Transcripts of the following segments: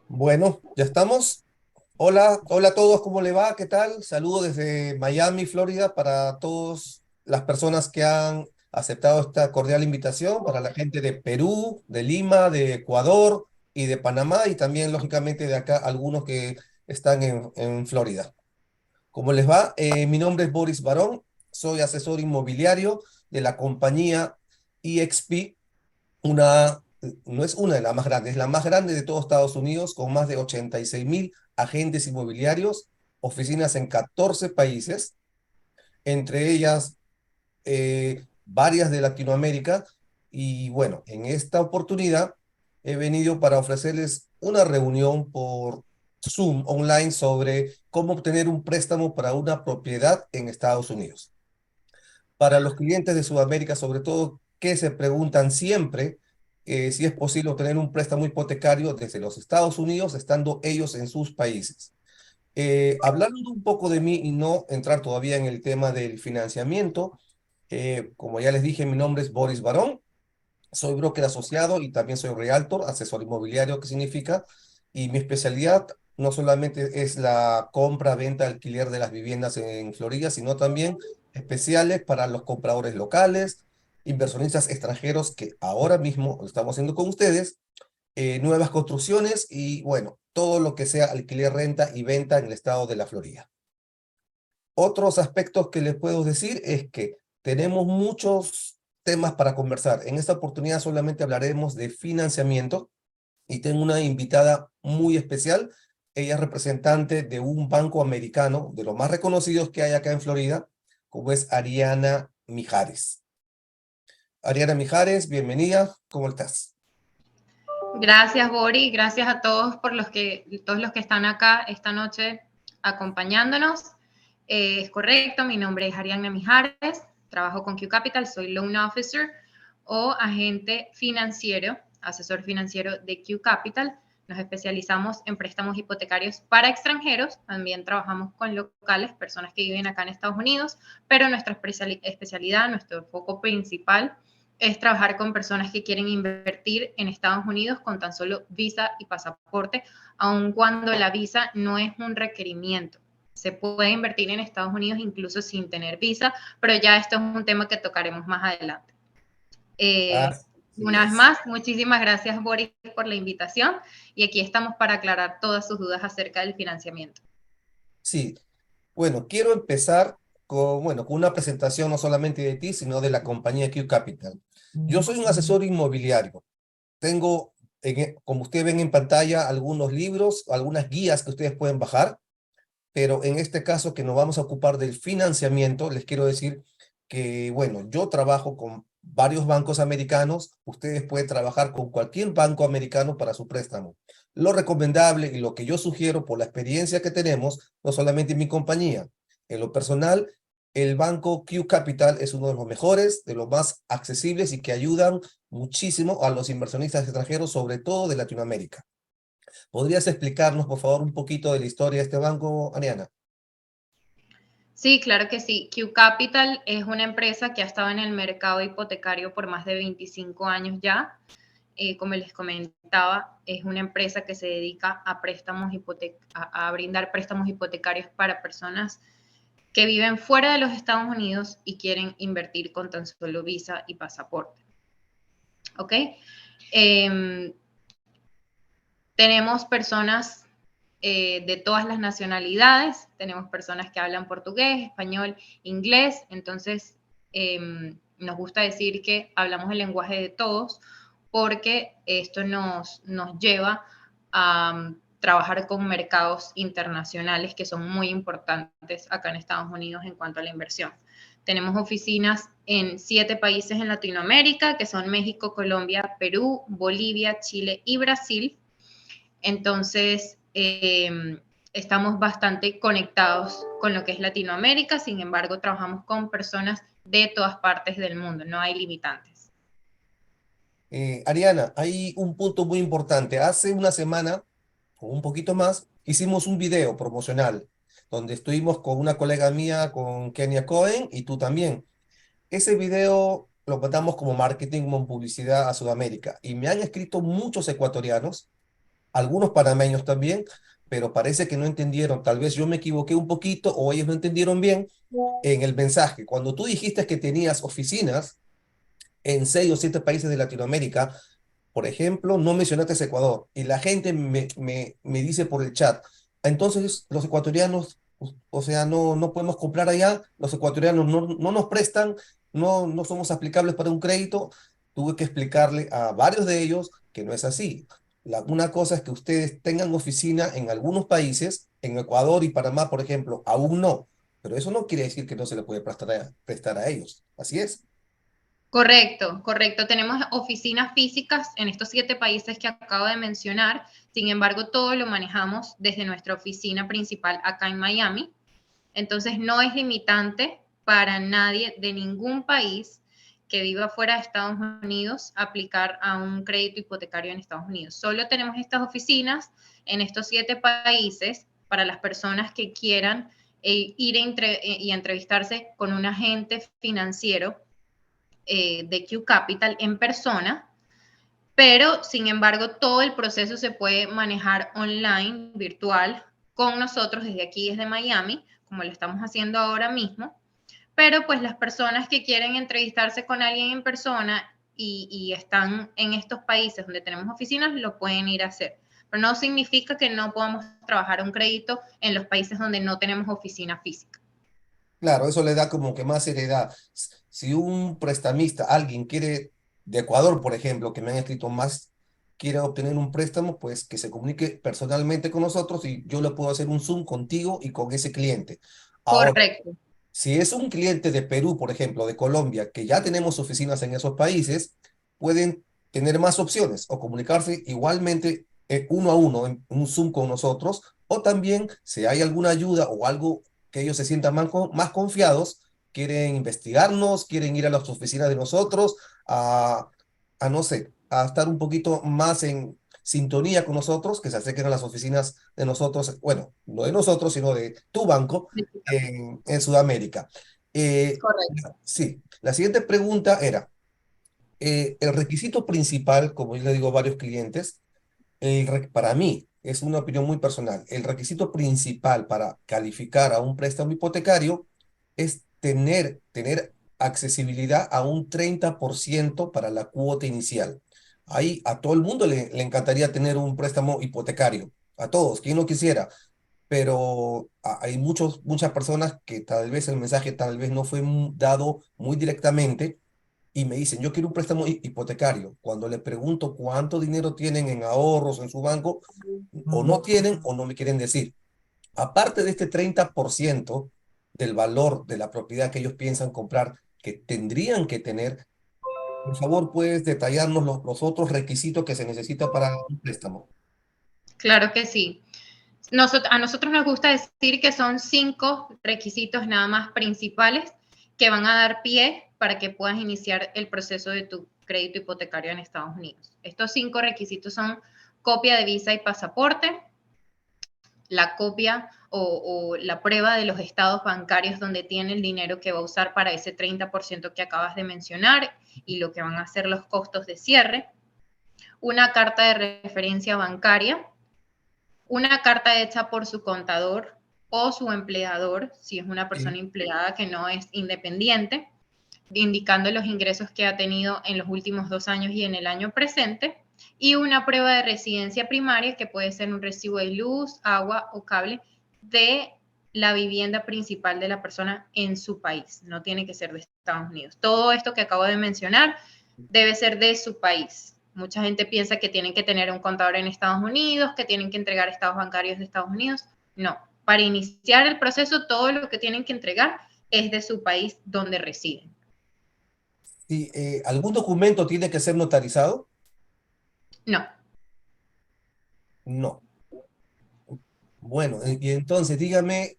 Bueno, ya estamos. Hola, hola a todos, ¿cómo le va? ¿Qué tal? Saludo desde Miami, Florida, para todas las personas que han aceptado esta cordial invitación, para la gente de Perú, de Lima, de Ecuador y de Panamá, y también, lógicamente, de acá algunos que están en Florida. ¿Cómo les va? Mi nombre es Boris Barón, soy asesor inmobiliario de la compañía EXP, una, no es una de las más grandes, es la más grande de todo Estados Unidos, con más de 86.000 agentes inmobiliarios, oficinas en 14 países, entre ellas varias de Latinoamérica. Y bueno, en esta oportunidad he venido para ofrecerles una reunión por Zoom online sobre cómo obtener un préstamo para una propiedad en Estados Unidos. Para los clientes de Sudamérica, sobre todo, que se preguntan siempre si es posible obtener un préstamo hipotecario desde los Estados Unidos, estando ellos en sus países. Hablando un poco de mí y no entrar todavía en el tema del financiamiento, como ya les dije, mi nombre es Boris Barón, soy broker asociado y también soy realtor, asesor inmobiliario, que significa, y mi especialidad no solamente es la compra, venta, alquiler de las viviendas en Florida, sino también especiales para los compradores locales, inversionistas extranjeros, que ahora mismo lo estamos haciendo con ustedes, nuevas construcciones y bueno, todo lo que sea alquiler, renta y venta en el estado de la Florida. Otros aspectos que les puedo decir es que tenemos muchos temas para conversar. En esta oportunidad solamente hablaremos de financiamiento y tengo una invitada muy especial. Ella es representante de un banco americano, de los más reconocidos que hay acá en Florida, como es Ariana Mijares. Ariana Mijares, bienvenida. ¿Cómo estás? Gracias, Bori. Gracias a todos todos los que están acá esta noche acompañándonos. Es correcto, mi nombre es Ariadna Mijares, trabajo con Q Capital, soy Loan Officer o agente financiero, asesor financiero de Q Capital. Nos especializamos en préstamos hipotecarios para extranjeros, también trabajamos con locales, personas que viven acá en Estados Unidos, pero nuestra especialidad, nuestro foco principal es trabajar con personas que quieren invertir en Estados Unidos con tan solo visa y pasaporte, aun cuando la visa no es un requerimiento. Se puede invertir en Estados Unidos incluso sin tener visa, pero ya esto es un tema que tocaremos más adelante. Así Una vez es. más, muchísimas gracias, Boris, por la invitación y aquí estamos para aclarar todas sus dudas acerca del financiamiento. Sí, bueno, quiero empezar con una presentación no solamente de ti, sino de la compañía Q Capital. Yo soy un asesor inmobiliario. Tengo, como ustedes ven en pantalla, algunos libros, algunas guías que ustedes pueden bajar, pero en este caso que nos vamos a ocupar del financiamiento, les quiero decir que, bueno, yo trabajo con varios bancos americanos, ustedes pueden trabajar con cualquier banco americano para su préstamo. Lo recomendable y lo que yo sugiero por la experiencia que tenemos, no solamente en mi compañía, en lo personal, el banco Q Capital es uno de los mejores, de los más accesibles y que ayudan muchísimo a los inversionistas extranjeros, sobre todo de Latinoamérica. ¿Podrías explicarnos, por favor, un poquito de la historia de este banco, Ariana? Sí, claro que sí. Q Capital es una empresa que ha estado en el mercado hipotecario por más de 25 años ya. Como les comentaba, es una empresa que se dedica a a brindar préstamos hipotecarios para personas que viven fuera de los Estados Unidos y quieren invertir con tan solo visa y pasaporte. ¿Ok? Eh, Tenemos personas de todas las nacionalidades, tenemos personas que hablan portugués, español, inglés, entonces nos gusta decir que hablamos el lenguaje de todos porque esto nos lleva a trabajar con mercados internacionales que son muy importantes acá en Estados Unidos en cuanto a la inversión. Tenemos oficinas en 7 países en Latinoamérica, que son México, Colombia, Perú, Bolivia, Chile y Brasil. Entonces, estamos bastante conectados con lo que es Latinoamérica, sin embargo, trabajamos con personas de todas partes del mundo, no hay limitantes. Ariana, hay un punto muy importante. Hace una semana, o un poquito más, hicimos un video promocional donde estuvimos con una colega mía, con Kenia Cohen, y tú también. Ese video lo mandamos como marketing, como publicidad a Sudamérica. Y me han escrito muchos ecuatorianos algunos panameños también, pero parece que no entendieron. Tal vez yo me equivoqué un poquito o ellos no entendieron bien en el mensaje. Cuando tú dijiste que tenías oficinas en 6 o 7 países de Latinoamérica, por ejemplo, no mencionaste Ecuador y la gente me dice por el chat, entonces los ecuatorianos, o sea, no podemos comprar allá, los ecuatorianos no nos prestan, no somos aplicables para un crédito. Tuve que explicarle a varios de ellos que no es así. Una cosa es que ustedes tengan oficina en algunos países, en Ecuador y Panamá, por ejemplo, aún no, pero eso no quiere decir que no se le puede prestar a ellos. Así es. Correcto, correcto. Tenemos oficinas físicas en estos 7 países que acabo de mencionar. Sin embargo, todo lo manejamos desde nuestra oficina principal acá en Miami. Entonces, no es limitante para nadie de ningún país que viva fuera de Estados Unidos aplicar a un crédito hipotecario en Estados Unidos. Solo tenemos estas oficinas en estos 7 países para las personas que quieran y entrevistarse con un agente financiero de Q Capital en persona, pero sin embargo todo el proceso se puede manejar online, virtual, con nosotros desde aquí, desde Miami, como lo estamos haciendo ahora mismo, pero pues las personas que quieren entrevistarse con alguien en persona y están en estos países donde tenemos oficinas, lo pueden ir a hacer. Pero no significa que no podamos trabajar un crédito en los países donde no tenemos oficina física. Claro, eso le da como que más seriedad. Si un prestamista, alguien quiere, de Ecuador, por ejemplo, que me han escrito más, quiere obtener un préstamo, pues que se comunique personalmente con nosotros y yo le puedo hacer un Zoom contigo y con ese cliente. Ahora, Correcto. si es un cliente de Perú, por ejemplo, de Colombia, que ya tenemos oficinas en esos países, pueden tener más opciones o comunicarse igualmente uno a uno en un Zoom con nosotros, o también si hay alguna ayuda o algo que ellos se sientan más confiados, quieren investigarnos, quieren ir a las oficinas de nosotros, a, no sé, a estar un poquito más en sintonía con nosotros, que se acerquen a las oficinas de nosotros, bueno, no de nosotros, sino de tu banco en Sudamérica. Correcto. Sí, la siguiente pregunta era, el requisito principal, como yo le digo a varios clientes, para mí, es una opinión muy personal, el requisito principal para calificar a un préstamo hipotecario es tener accesibilidad a un 30% para la cuota inicial. Ahí a todo el mundo le encantaría tener un préstamo hipotecario, a todos, quien no quisiera, pero hay muchas personas que tal vez el mensaje tal vez no fue dado muy directamente y me dicen, yo quiero un préstamo hipotecario. Cuando le pregunto cuánto dinero tienen en ahorros en su banco, o no tienen o no me quieren decir. Aparte de este 30% del valor de la propiedad que ellos piensan comprar, que tendrían que tener, por favor, puedes detallarnos los otros requisitos que se necesita para un préstamo. Claro que sí. A nosotros nos gusta decir que son 5 requisitos nada más principales que van a dar pie para que puedas iniciar el proceso de tu crédito hipotecario en Estados Unidos. Estos 5 requisitos son copia de visa y pasaporte, la copia o la prueba de los estados bancarios donde tiene el dinero que va a usar para ese 30% que acabas de mencionar y lo que van a ser los costos de cierre, una carta de referencia bancaria, una carta hecha por su contador o su empleador, si es una persona Sí. empleada que no es independiente, indicando los ingresos que ha tenido en los últimos 2 años y en el año presente, y una prueba de residencia primaria que puede ser un recibo de luz, agua o cable de la vivienda principal de la persona en su país. No tiene que ser de Estados Unidos. Todo esto que acabo de mencionar debe ser de su país. Mucha gente piensa que tienen que tener un contador en Estados Unidos, que tienen que entregar estados bancarios de Estados Unidos. No, para iniciar el proceso, todo lo que tienen que entregar es de su país donde residen. Si algún documento tiene que ser notarizado, No, no. Bueno, y entonces dígame,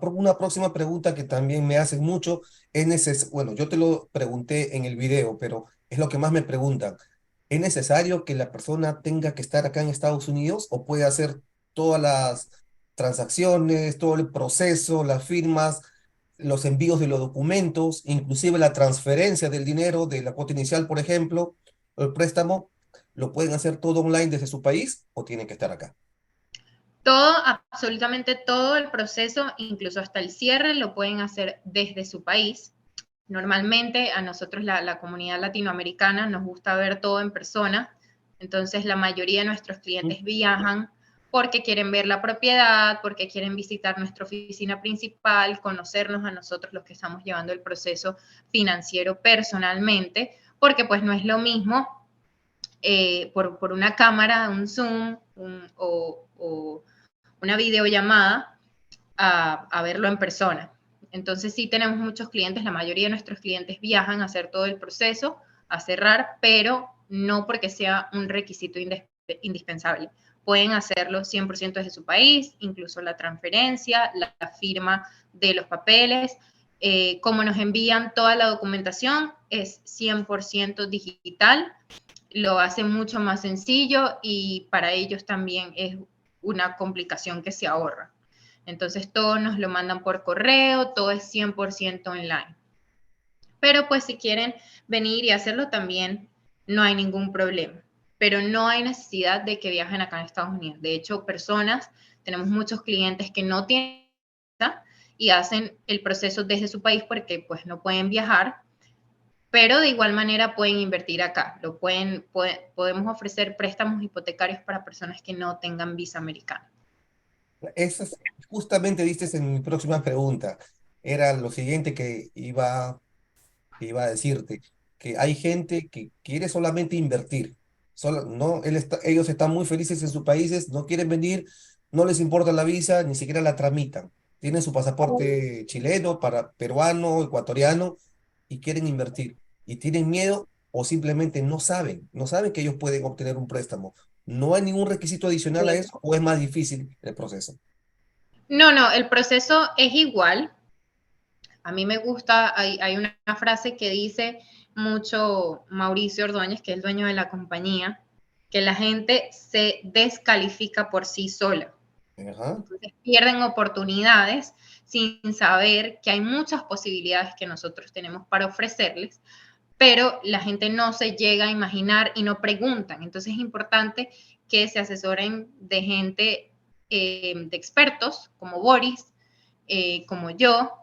una próxima pregunta que también me hacen mucho bueno, yo te lo pregunté en el video, pero es lo que más me preguntan. ¿Es necesario que la persona tenga que estar acá en Estados Unidos o puede hacer todas las transacciones, todo el proceso, las firmas, los envíos de los documentos, inclusive la transferencia del dinero de la cuota inicial, por ejemplo, el préstamo? ¿Lo pueden hacer todo online desde su país o tienen que estar acá? Todo, absolutamente todo el proceso, incluso hasta el cierre, lo pueden hacer desde su país. Normalmente a nosotros, la comunidad latinoamericana, nos gusta ver todo en persona, entonces la mayoría de nuestros clientes viajan porque quieren ver la propiedad, porque quieren visitar nuestra oficina principal, conocernos a nosotros los que estamos llevando el proceso financiero personalmente, porque pues no es lo mismo por una cámara, un Zoom o una videollamada a verlo en persona. Entonces sí tenemos muchos clientes, la mayoría de nuestros clientes viajan a hacer todo el proceso, a cerrar, pero no porque sea un requisito indispensable. Pueden hacerlo 100% desde su país, incluso la transferencia, la firma de los papeles. Como nos envían toda la documentación, es 100% digital, lo hace mucho más sencillo y para ellos también es una complicación que se ahorra. Entonces todo nos lo mandan por correo, todo es 100% online. Pero pues si quieren venir y hacerlo también, no hay ningún problema. Pero no hay necesidad de que viajen acá en Estados Unidos. De hecho, tenemos muchos clientes que no tienen y hacen el proceso desde su país porque pues no pueden viajar, pero de igual manera pueden invertir acá. Podemos ofrecer préstamos hipotecarios para personas que no tengan visa americana. Esa es, justamente diste en mi próxima pregunta. Era lo siguiente que iba a decirte, que hay gente que quiere solamente invertir. No, ellos están muy felices en sus países, no quieren venir, no les importa la visa, ni siquiera la tramitan. Tienen su pasaporte chileno, peruano, ecuatoriano, y quieren invertir. Y tienen miedo o simplemente no saben que ellos pueden obtener un préstamo. ¿No hay ningún requisito adicional a eso o es más difícil el proceso? No, no, el proceso es igual. A mí me gusta, hay una frase que dice mucho Mauricio Ordóñez, que es el dueño de la compañía, que la gente se descalifica por sí sola. Ajá. Entonces pierden oportunidades sin saber que hay muchas posibilidades que nosotros tenemos para ofrecerles, pero la gente no se llega a imaginar y no preguntan. Entonces es importante que se asesoren de gente, de expertos como Boris, como yo,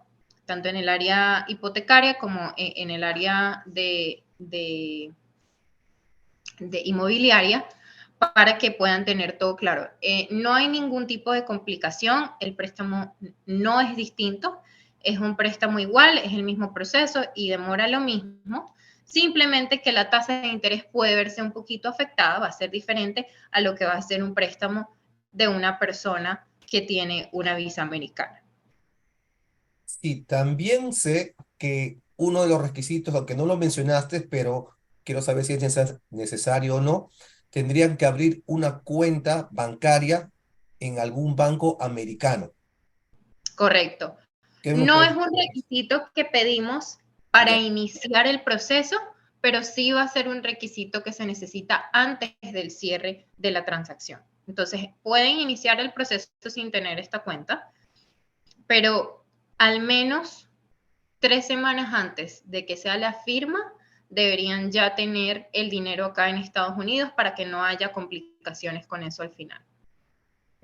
tanto en el área hipotecaria como en el área de inmobiliaria, para que puedan tener todo claro. No hay ningún tipo de complicación, el préstamo no es distinto, es un préstamo igual, es el mismo proceso y demora lo mismo, simplemente que la tasa de interés puede verse un poquito afectada, va a ser diferente a lo que va a ser un préstamo de una persona que tiene una visa americana. Sí, también sé que uno de los requisitos, aunque no lo mencionaste, pero quiero saber si es necesario o no, tendrían que abrir una cuenta bancaria en algún banco americano. Correcto. ¿Qué me No es puedes un decir de eso? requisito que pedimos para Ya, iniciar el proceso, pero sí va a ser un requisito que se necesita antes del cierre de la transacción. Entonces, pueden iniciar el proceso sin tener esta cuenta, pero al menos 3 semanas antes de que sea la firma, deberían ya tener el dinero acá en Estados Unidos para que no haya complicaciones con eso al final.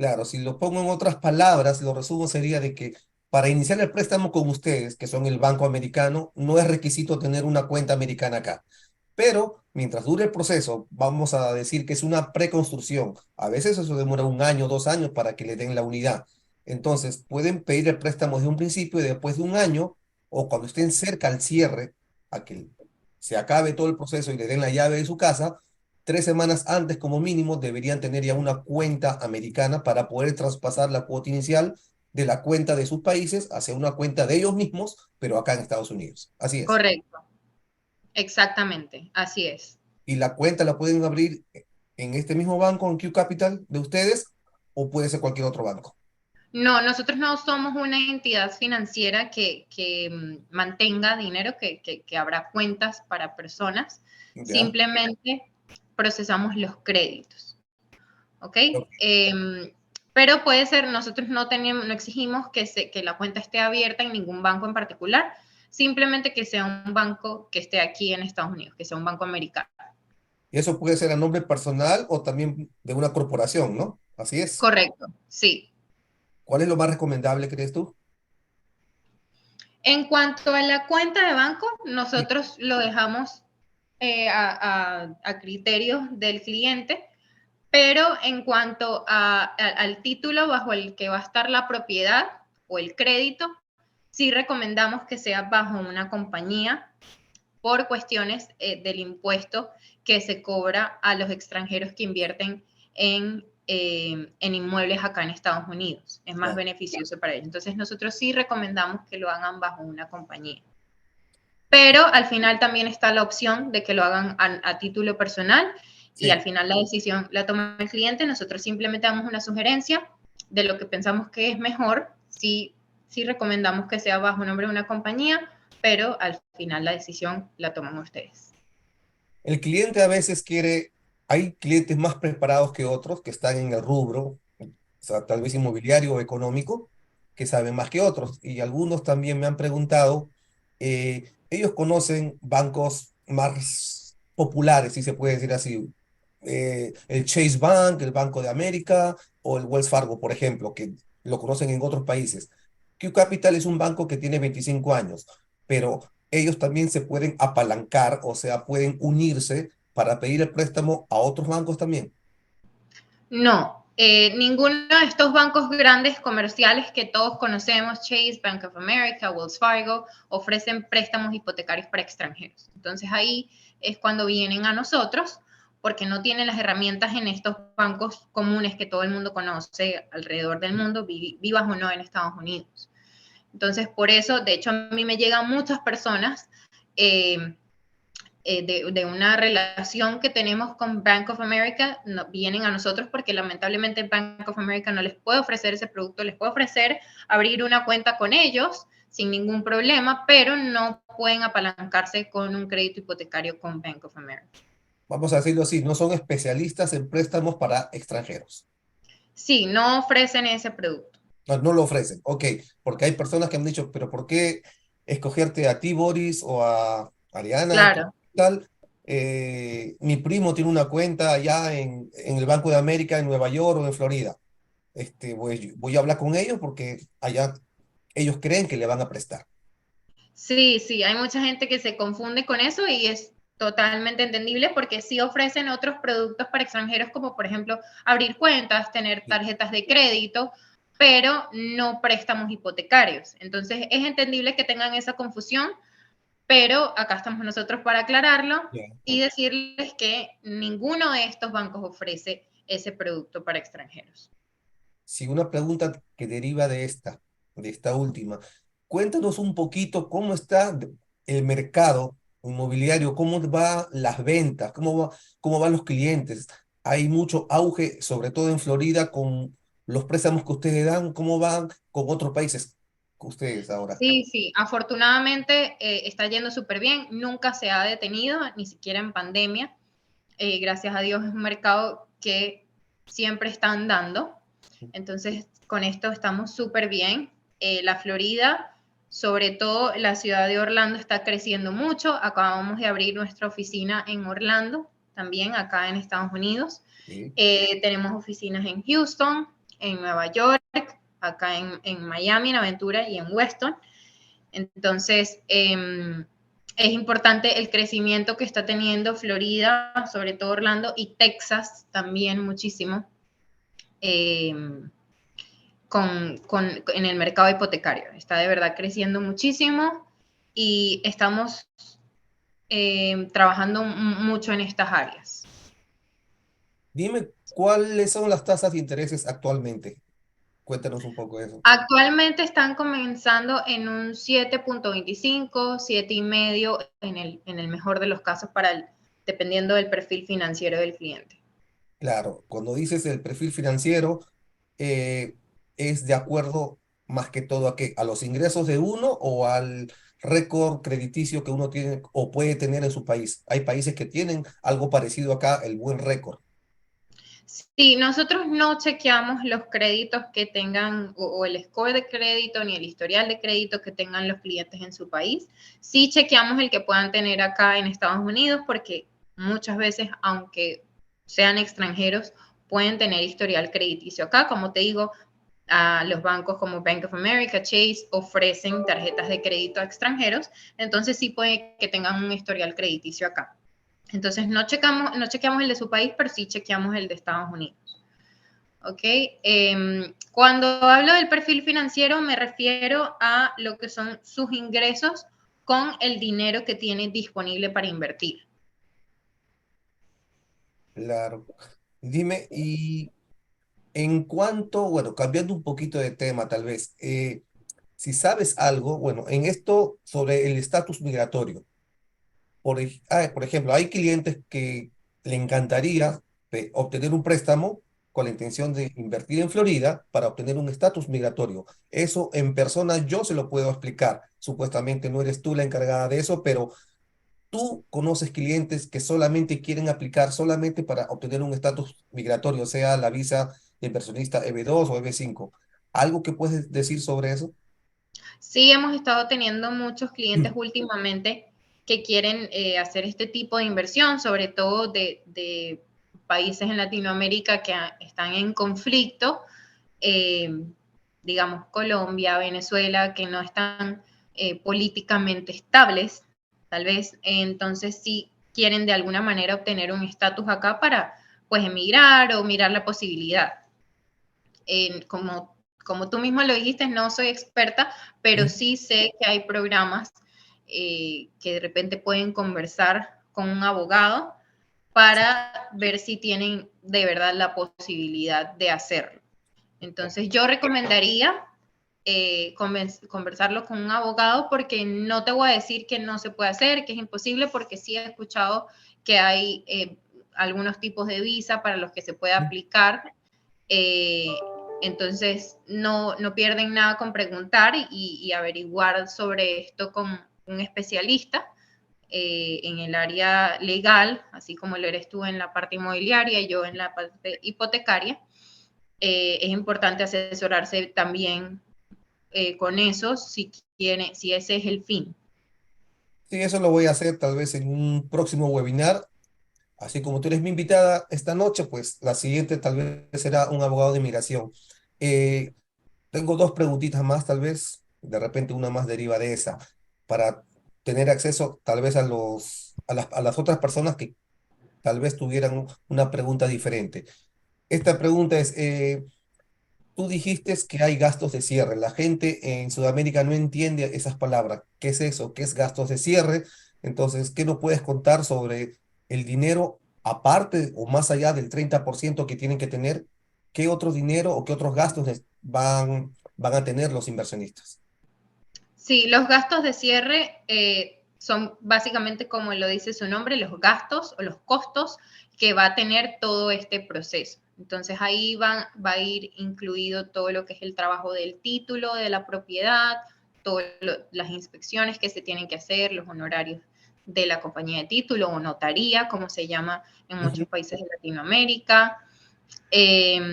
claro, si lo pongo en otras palabras, lo resumo sería de que para iniciar el préstamo con ustedes, que son el banco americano, no es requisito tener una cuenta americana acá. Pero mientras dure el proceso, vamos a decir que es una preconstrucción. A veces eso demora un año, 2 años para que le den la unidad. Entonces, pueden pedir el préstamo desde un principio y después de un año, o cuando estén cerca al cierre, a que se acabe todo el proceso y le den la llave de su casa, 3 semanas antes como mínimo deberían tener ya una cuenta americana para poder traspasar la cuota inicial de la cuenta de sus países hacia una cuenta de ellos mismos, pero acá en Estados Unidos. Así es. Correcto, exactamente, así es. Y la cuenta la pueden abrir en este mismo banco, en Q Capital de ustedes, o puede ser cualquier otro banco. No, nosotros no somos una entidad financiera que mantenga dinero, que abra cuentas para personas. ¿Ya? Simplemente procesamos los créditos, ¿ok? Ok. Pero puede ser, nosotros no exigimos que la cuenta esté abierta en ningún banco en particular, simplemente que sea un banco que esté aquí en Estados Unidos, que sea un banco americano. Y eso puede ser a nombre personal o también de una corporación, ¿no? Así es. Correcto, sí. ¿Cuál es lo más recomendable, crees tú? En cuanto a la cuenta de banco, Sí. nosotros lo dejamos a criterios del cliente, pero en cuanto al título bajo el que va a estar la propiedad o el crédito, sí recomendamos que sea bajo una compañía por cuestiones del impuesto que se cobra a los extranjeros que invierten en inmuebles acá en Estados Unidos. Es más Claro. beneficioso para ellos. Entonces nosotros sí recomendamos que lo hagan bajo una compañía. Pero al final también está la opción de que lo hagan a título personal y al Sí. final la decisión la toma el cliente. Nosotros simplemente damos una sugerencia de lo que pensamos que es mejor. Sí, sí recomendamos que sea bajo nombre de una compañía, pero al final la decisión la toman ustedes. El cliente a veces quiere, hay clientes más preparados que otros que están en el rubro, o sea, tal vez inmobiliario o económico, que saben más que otros. Y algunos también me han preguntado, ellos conocen bancos más populares, si se puede decir así, el Chase Bank, el Banco de América o el Wells Fargo, por ejemplo, que lo conocen en otros países. Q Capital es un banco que tiene 25 años, pero ellos también se pueden apalancar, o sea, pueden unirse para pedir el préstamo a otros bancos también. No, ninguno de estos bancos grandes comerciales que todos conocemos, Chase, Bank of America, Wells Fargo, ofrecen préstamos hipotecarios para extranjeros. Entonces ahí es cuando vienen a nosotros porque no tienen las herramientas en estos bancos comunes que todo el mundo conoce alrededor del mundo, vivas o no en Estados Unidos. Entonces, por eso, de hecho, a mí me llegan muchas personas eh, de una relación que tenemos con Bank of America, vienen a nosotros porque lamentablemente Bank of America no les puede ofrecer ese producto, les puede ofrecer abrir una cuenta con ellos sin ningún problema, pero no pueden apalancarse con un crédito hipotecario con Bank of America. Vamos a decirlo así, no son especialistas en préstamos para extranjeros. Sí, no ofrecen ese producto. No, no lo ofrecen, ok, porque hay personas que han dicho, pero ¿por qué escogerte a ti, Boris, o a Ariana, Claro. tal? Mi primo tiene una cuenta allá en el Banco de América, en Nueva York o en Florida. Voy a hablar con ellos porque allá ellos creen que le van a prestar. Sí, sí, hay mucha gente que se confunde con eso y es totalmente entendible porque sí ofrecen otros productos para extranjeros como por ejemplo abrir cuentas, tener Sí, tarjetas de crédito, pero no préstamos hipotecarios. Entonces es entendible que tengan esa confusión, pero acá estamos nosotros para aclararlo ya. y decirles que ninguno de estos bancos ofrece ese producto para extranjeros. Si una pregunta que deriva de esta última, cuéntanos un poquito cómo está el mercado inmobiliario, cómo van las ventas, cómo van los clientes. Hay mucho auge, sobre todo en Florida, con los préstamos que ustedes dan, cómo van con otros países que ustedes ahora. Sí, sí, afortunadamente está yendo súper bien, nunca se ha detenido, ni siquiera en pandemia. Gracias a Dios es un mercado que siempre están dando. Entonces, con esto estamos súper bien. La Florida, sobre todo la ciudad de Orlando, está creciendo mucho. Acabamos de abrir nuestra oficina en Orlando, también acá en Estados Unidos. Sí. Tenemos oficinas en Houston, en Nueva York, acá en Miami, en Aventura y en Weston. Entonces, es importante el crecimiento que está teniendo Florida, sobre todo Orlando, y Texas también muchísimo eh, en el mercado hipotecario. Está de verdad creciendo muchísimo y estamos trabajando mucho en estas áreas. Dime, ¿cuáles son las tasas de intereses actualmente? Cuéntanos un poco de eso. Actualmente están comenzando en un 7.25, 7,5 en el mejor de los casos dependiendo del perfil financiero del cliente. Claro, cuando dices el perfil financiero, eh, es de acuerdo más que todo a los ingresos de uno o al récord crediticio que uno tiene o puede tener en su país. Hay países que tienen algo parecido acá, el buen récord. Sí, nosotros no chequeamos los créditos que tengan o el score de crédito ni el historial de crédito que tengan los clientes en su país. Sí chequeamos el que puedan tener acá en Estados Unidos porque muchas veces, aunque sean extranjeros, pueden tener historial crediticio acá. Como te digo, a los bancos como Bank of America, Chase, ofrecen tarjetas de crédito a extranjeros, entonces sí puede que tengan un historial crediticio acá. Entonces no chequeamos el de su país, pero sí chequeamos el de Estados Unidos. ¿Ok? Cuando hablo del perfil financiero me refiero a lo que son sus ingresos con el dinero que tiene disponible para invertir. Claro. Dime, y en cuanto, bueno, cambiando un poquito de tema tal vez, si sabes algo, bueno, en esto sobre el estatus migratorio. Por ejemplo, hay clientes que le encantaría obtener un préstamo con la intención de invertir en Florida para obtener un estatus migratorio. Eso en persona yo se lo puedo explicar. Supuestamente no eres tú la encargada de eso, pero tú conoces clientes que solamente quieren aplicar solamente para obtener un estatus migratorio, sea la visa de inversionista EB2 o EB5. ¿Algo que puedes decir sobre eso? Sí, hemos estado teniendo muchos clientes últimamente que quieren hacer este tipo de inversión, sobre todo de países en Latinoamérica que están en conflicto, eh, digamos Colombia, Venezuela, que no están políticamente estables, tal vez. Entonces sí quieren de alguna manera obtener un estatus acá para pues emigrar o mirar la posibilidad. Como tú mismo lo dijiste, no soy experta, pero Sí. sí sé que hay programas que de repente pueden conversar con un abogado para ver si tienen de verdad la posibilidad de hacerlo. Entonces yo recomendaría conversarlo con un abogado porque no te voy a decir que no se puede hacer, que es imposible, porque sí he escuchado que hay algunos tipos de visa para los que se puede aplicar. Eh, entonces, no pierden nada con preguntar y averiguar sobre esto con un especialista en el área legal, así como lo eres tú en la parte inmobiliaria y yo en la parte hipotecaria. Es importante asesorarse también con eso si ese es el fin. Sí, eso lo voy a hacer tal vez en un próximo webinar. Así como tú eres mi invitada esta noche, pues la siguiente tal vez será un abogado de inmigración. Eh, Tengo dos preguntitas más, tal vez, de repente una más deriva de esa, para tener acceso tal vez a las otras personas que tal vez tuvieran una pregunta diferente. Esta pregunta es, tú dijiste que hay gastos de cierre. La gente en Sudamérica no entiende esas palabras. ¿Qué es eso? ¿Qué es gastos de cierre? Entonces, ¿qué nos puedes contar sobre el dinero aparte o más allá del 30% que tienen que tener? ¿Qué otro dinero o qué otros gastos van a tener los inversionistas? Sí, los gastos de cierre son básicamente, como lo dice su nombre, los gastos o los costos que va a tener todo este proceso. Entonces ahí va a ir incluido todo lo que es el trabajo del título de la propiedad, todas las inspecciones que se tienen que hacer, los honorarios de la compañía de título o notaría, como se llama en Ujú. muchos países de Latinoamérica,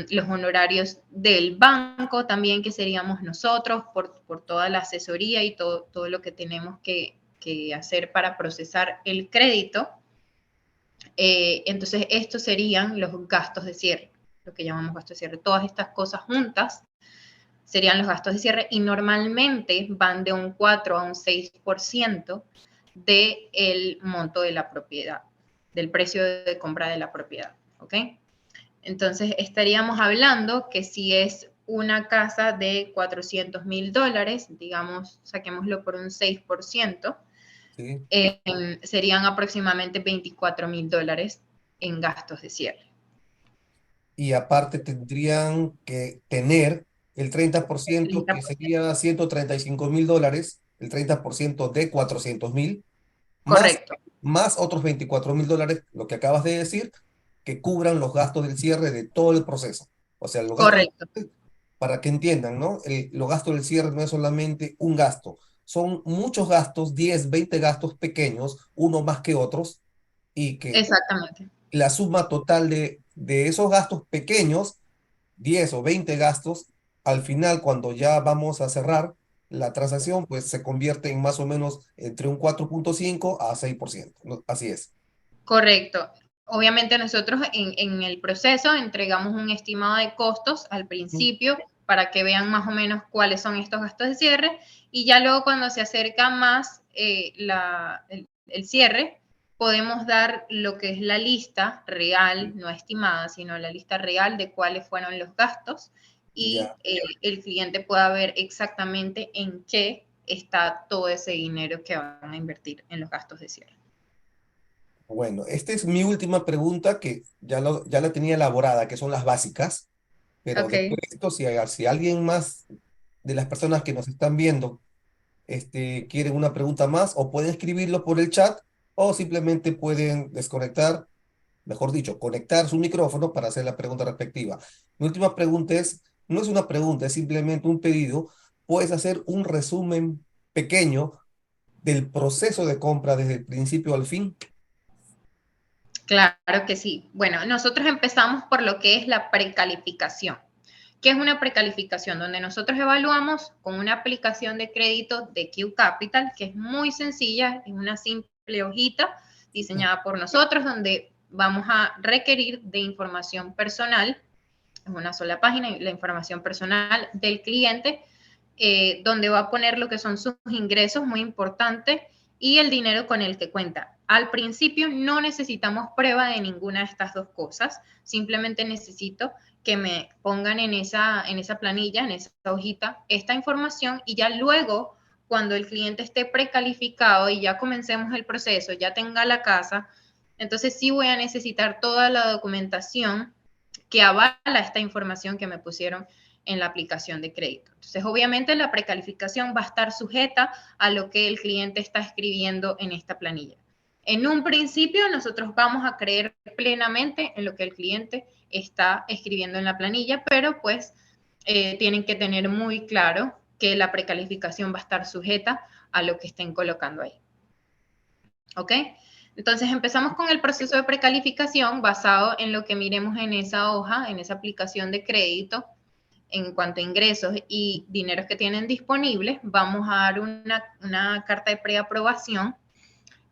los honorarios del banco también, que seríamos nosotros, por toda la asesoría y todo lo que tenemos que hacer para procesar el crédito. Entonces, estos serían los gastos de cierre, lo que llamamos gastos de cierre. Todas estas cosas juntas serían los gastos de cierre y normalmente van de un 4 a un 6% del monto de la propiedad, del precio de compra de la propiedad. ¿Ok? Entonces estaríamos hablando que si es una casa de $400,000, digamos, saquémoslo por un 6%, Sí. serían aproximadamente $24,000 en gastos de cierre. Y aparte tendrían que tener el 30% que 30%. sería $135,000, el 30% de 400,000, más, Correcto, más otros $24,000, lo que acabas de decir, que cubran los gastos del cierre de todo el proceso. O sea, los gastos, correcto, para que entiendan, ¿no? Los gastos del cierre no es solamente un gasto, son muchos gastos, 10 20 gastos pequeños, uno más que otros, y que exactamente. la suma total de esos gastos pequeños, 10 o 20 gastos, al final, cuando ya vamos a cerrar la transacción, pues se convierte en más o menos entre un 4,5 a 6%, ¿no? Así es. Correcto. Obviamente nosotros en el proceso entregamos un estimado de costos al principio para que vean más o menos cuáles son estos gastos de cierre y ya luego cuando se acerca más el cierre, podemos dar lo que es la lista real, no estimada, sino la lista real de cuáles fueron los gastos y Ya. el cliente pueda ver exactamente en qué está todo ese dinero que van a invertir en los gastos de cierre. Bueno, esta es mi última pregunta que ya la tenía elaborada, que son las básicas, pero Ok. después de esto, si alguien más de las personas que nos están viendo quieren una pregunta más, o pueden escribirlo por el chat, o simplemente pueden desconectar, mejor dicho, conectar su micrófono para hacer la pregunta respectiva. Mi última pregunta es, no es una pregunta, es simplemente un pedido. ¿Puedes hacer un resumen pequeño del proceso de compra desde el principio al fin? Claro que sí. Bueno, nosotros empezamos por lo que es la precalificación. ¿Qué es una precalificación? Donde nosotros evaluamos con una aplicación de crédito de Q Capital, que es muy sencilla, es una simple hojita diseñada por nosotros, donde vamos a requerir de información personal, es una sola página, la información personal del cliente, donde va a poner lo que son sus ingresos, muy importante, y el dinero con el que cuenta. Al principio no necesitamos prueba de ninguna de estas dos cosas, simplemente necesito que me pongan en esa planilla, en esa hojita, esta información y ya luego, cuando el cliente esté precalificado y ya comencemos el proceso, ya tenga la casa, entonces sí voy a necesitar toda la documentación que avala esta información que me pusieron en la aplicación de crédito. Entonces, obviamente la precalificación va a estar sujeta a lo que el cliente está escribiendo en esta planilla. En un principio, nosotros vamos a creer plenamente en lo que el cliente está escribiendo en la planilla, pero pues tienen que tener muy claro que la precalificación va a estar sujeta a lo que estén colocando ahí. ¿Ok? Entonces empezamos con el proceso de precalificación basado en lo que miremos en esa hoja, en esa aplicación de crédito, en cuanto a ingresos y dineros que tienen disponibles. Vamos a dar una carta de preaprobación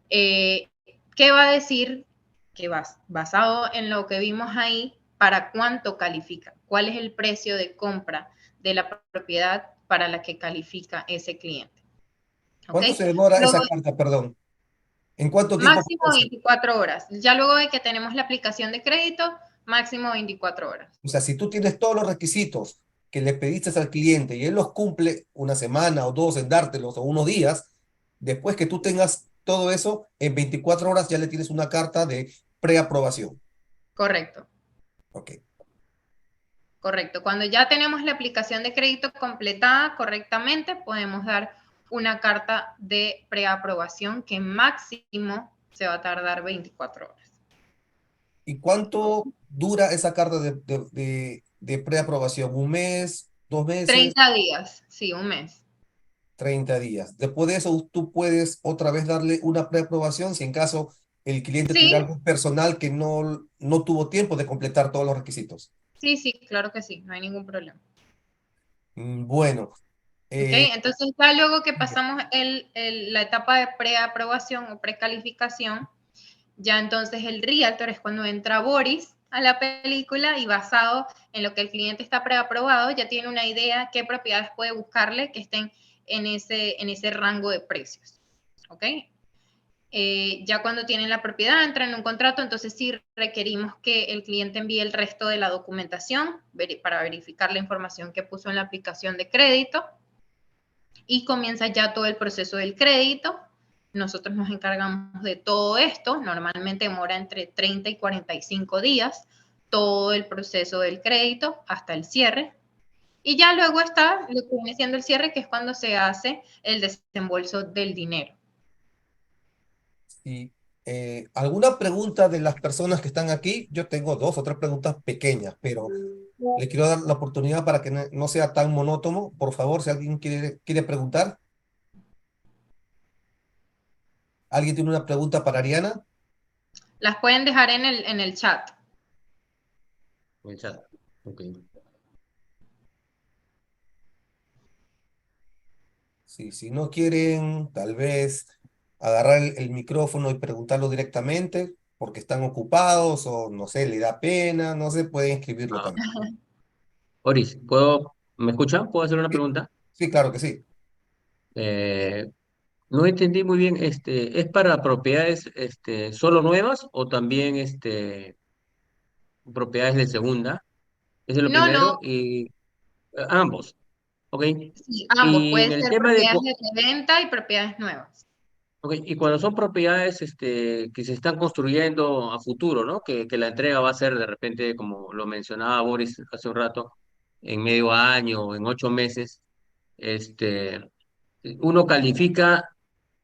que va a decir que basado en lo que vimos ahí, para cuánto califica, cuál es el precio de compra de la propiedad para la que califica ese cliente. ¿Ok? ¿Cuánto se demora Luego, esa carta, perdón? ¿En cuánto tiempo máximo puede ser? 24 horas. Ya luego de que tenemos la aplicación de crédito, máximo 24 horas. O sea, si tú tienes todos los requisitos que le pediste al cliente y él los cumple una semana o dos en dártelos o unos días, después que tú tengas todo eso, en 24 horas ya le tienes una carta de preaprobación. Correcto, Ok. correcto. Cuando ya tenemos la aplicación de crédito completada correctamente, podemos dar una carta de preaprobación que máximo se va a tardar 24 horas. ¿Y cuánto dura esa carta de preaprobación? ¿Un mes? ¿2 meses? 30 días, sí, un mes. 30 días. Después de eso, tú puedes otra vez darle una preaprobación si en caso el cliente tuviera Sí, algún personal que no tuvo tiempo de completar todos los requisitos. sí, sí, claro que sí, no hay ningún problema. Bueno, ¿Ok? eh, Entonces, ya luego que pasamos la etapa de preaprobación o precalificación, ya entonces el realtor es cuando entra Boris a la película y basado en lo que el cliente está preaprobado, ya tiene una idea qué propiedades puede buscarle que estén en ese rango de precios. ¿Ok? Ya cuando tienen la propiedad, entran en un contrato, entonces sí requerimos que el cliente envíe el resto de la documentación para verificar la información que puso en la aplicación de crédito y comienza ya todo el proceso del crédito. Nosotros nos encargamos de todo esto, normalmente demora entre 30 y 45 días todo el proceso del crédito hasta el cierre. Y ya luego está lo que viene siendo el cierre, que es cuando se hace el desembolso del dinero. y ¿alguna pregunta de las personas que están aquí? Yo tengo dos o tres preguntas pequeñas, pero le quiero dar la oportunidad para que no sea tan monótono. Por favor, si alguien quiere preguntar, ¿alguien tiene una pregunta para Ariana? Las pueden dejar en el chat. En el chat. Ok. Sí, si no quieren, tal vez agarrar el micrófono y preguntarlo directamente. porque están ocupados o no sé, le da pena, no sé, pueden escribirlo Ah, también. Oris, ¿me escuchan? ¿Puedo hacer una Sí, pregunta? sí, claro que sí. Eh, no entendí muy bien, ¿es para propiedades solo nuevas o también propiedades de segunda? Ese es lo No, primero, no, y ambos, ¿ok? sí, ambos. Y en Puede el ser tema propiedades de reventa y propiedades nuevas. ok, y cuando son propiedades que se están construyendo a futuro, ¿no? Que la entrega va a ser de repente, como lo mencionaba Boris hace un rato, en medio año o en 8 meses, este, uno califica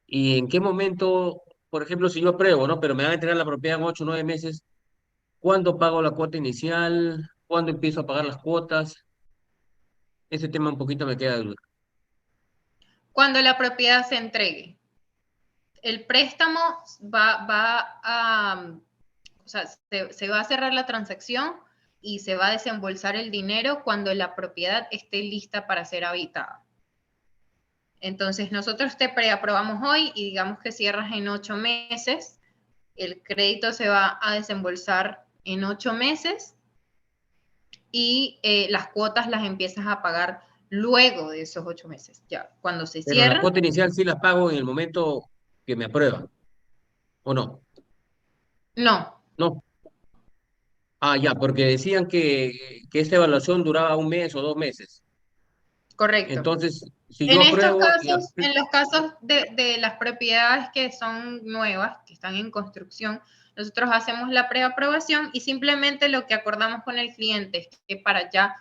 y en qué momento, por ejemplo, si yo apruebo, ¿no? Pero me van a entregar la propiedad en 8 o 9 meses, ¿cuándo pago la cuota inicial? ¿Cuándo empiezo a pagar las cuotas? Ese tema un poquito me queda de duda. Cuando la propiedad se entregue, el préstamo va a, o sea, se va a cerrar la transacción y se va a desembolsar el dinero cuando la propiedad esté lista para ser habitada. Entonces, nosotros te preaprobamos hoy y digamos que cierras en 8 meses, el crédito se va a desembolsar en 8 meses y las cuotas las empiezas a pagar luego de esos 8 meses. Ya, cuando se Pero la cierran, cuota inicial sí la pago en el momento que me aprueban, ¿o no? no, No. Ah, ya, porque decían que esta evaluación duraba 1 mes o 2 meses. correcto. Entonces, si yo En estos apruebo casos, en los casos de las propiedades que son nuevas, que están en construcción, nosotros hacemos la preaprobación y simplemente lo que acordamos con el cliente es que para ya,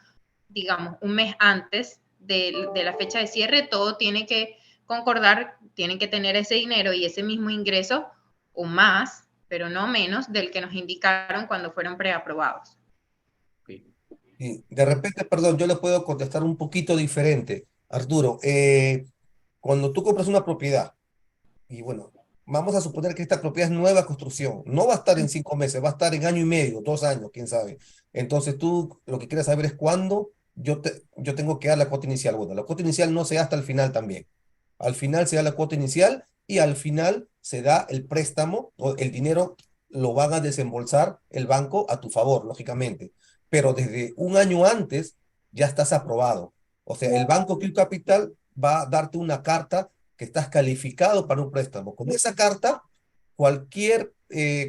digamos, un mes antes de la fecha de cierre, todo tiene que concordar, tienen que tener ese dinero y ese mismo ingreso o más, pero no menos del que nos indicaron cuando fueron preaprobados. ok, Y de repente, perdón, yo le puedo contestar un poquito diferente. Arturo, cuando tú compras una propiedad, y bueno, vamos a suponer que esta propiedad es nueva construcción, no va a estar en 5 meses, va a estar en año y medio, 2 años, quién sabe. Entonces tú lo que quieres saber es cuándo yo tengo que dar la cuota inicial. Bueno, la cuota inicial no se da hasta el final también. Al final se da la cuota inicial y al final se da el préstamo, o el dinero lo van a desembolsar el banco a tu favor, lógicamente. Pero desde un año antes ya estás aprobado. O sea, el Banco Q Capital va a darte una carta que estás calificado para un préstamo. Con esa carta, cualquier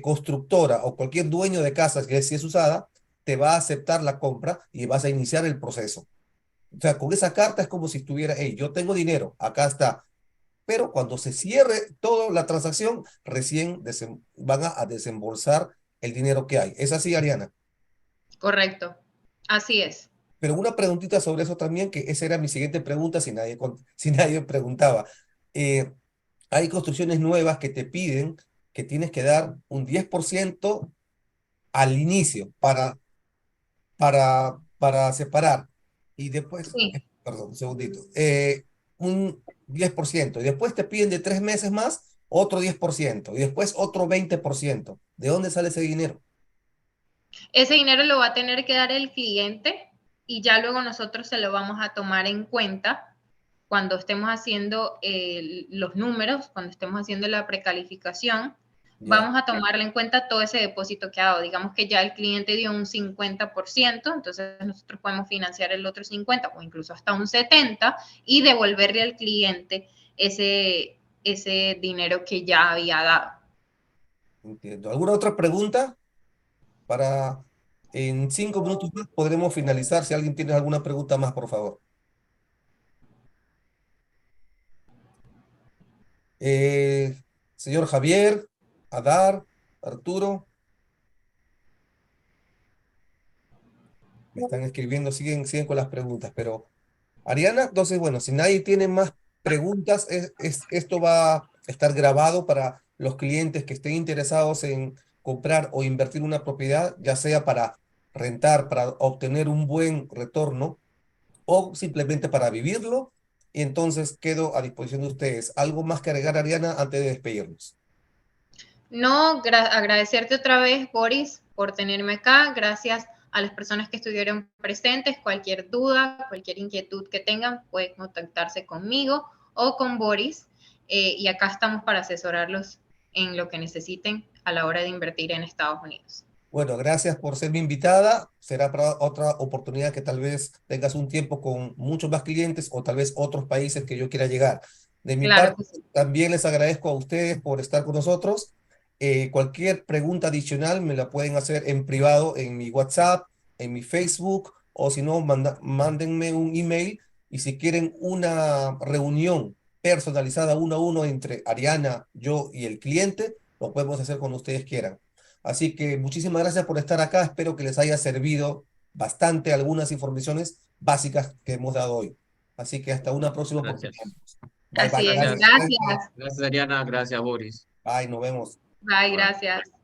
constructora o cualquier dueño de casa que si es usada, te va a aceptar la compra y vas a iniciar el proceso. O sea, con esa carta es como si estuviera, hey, yo tengo dinero, acá está. Pero cuando se cierre toda la transacción, recién van a desembolsar el dinero que hay. ¿Es así, Ariana? Correcto, así es. Pero una preguntita sobre eso también, que esa era mi siguiente pregunta si nadie, si nadie preguntaba. Eh, Hay construcciones nuevas que te piden que tienes que dar un 10% al inicio para separar. Y después, Sí. perdón, un segundito, un 10%. Y después te piden de 3 meses más otro 10%. Y después otro 20%. ¿De dónde sale ese dinero? Ese dinero lo va a tener que dar el cliente y ya luego nosotros se lo vamos a tomar en cuenta cuando estemos haciendo los números, cuando estemos haciendo la precalificación, Ya. vamos a tomarle en cuenta todo ese depósito que ha dado. Digamos que ya el cliente dio un 50%, entonces nosotros podemos financiar el otro 50% o incluso hasta un 70% y devolverle al cliente ese dinero que ya había dado. Entiendo. ¿Alguna otra pregunta? Para en 5 minutos más podremos finalizar. Si alguien tiene alguna pregunta más, por favor. Eh, Señor Javier, Adar, Arturo, me están escribiendo, siguen con las preguntas, pero Ariana, entonces, bueno, si nadie tiene más preguntas, esto va a estar grabado para los clientes que estén interesados en comprar o invertir una propiedad, ya sea para rentar, para obtener un buen retorno o simplemente para vivirlo. Y entonces quedo a disposición de ustedes. ¿Algo más que agregar, Ariana, antes de despedirnos? No, agradecerte otra vez, Boris, por tenerme acá. Gracias a las personas que estuvieron presentes. Cualquier duda, cualquier inquietud que tengan, pueden contactarse conmigo o con Boris. Y acá estamos para asesorarlos en lo que necesiten a la hora de invertir en Estados Unidos. Bueno, gracias por ser mi invitada. Será para otra oportunidad que tal vez tengas un tiempo con muchos más clientes o tal vez otros países que yo quiera llegar. De mi Claro parte, que sí. también les agradezco a ustedes por estar con nosotros. Cualquier pregunta adicional me la pueden hacer en privado en mi WhatsApp, en mi Facebook, o si no, mándenme un email. Y si quieren una reunión personalizada uno a uno entre Ariana, yo y el cliente, lo podemos hacer cuando ustedes quieran. Así que muchísimas gracias por estar acá. Espero que les haya servido bastante algunas informaciones básicas que hemos dado hoy. Así que hasta una próxima oportunidad. Gracias. Bye, bye. Así es. Gracias. Gracias. Gracias. Gracias, Ariana. Gracias, Boris. Bye, nos vemos. Bye, Bye. gracias.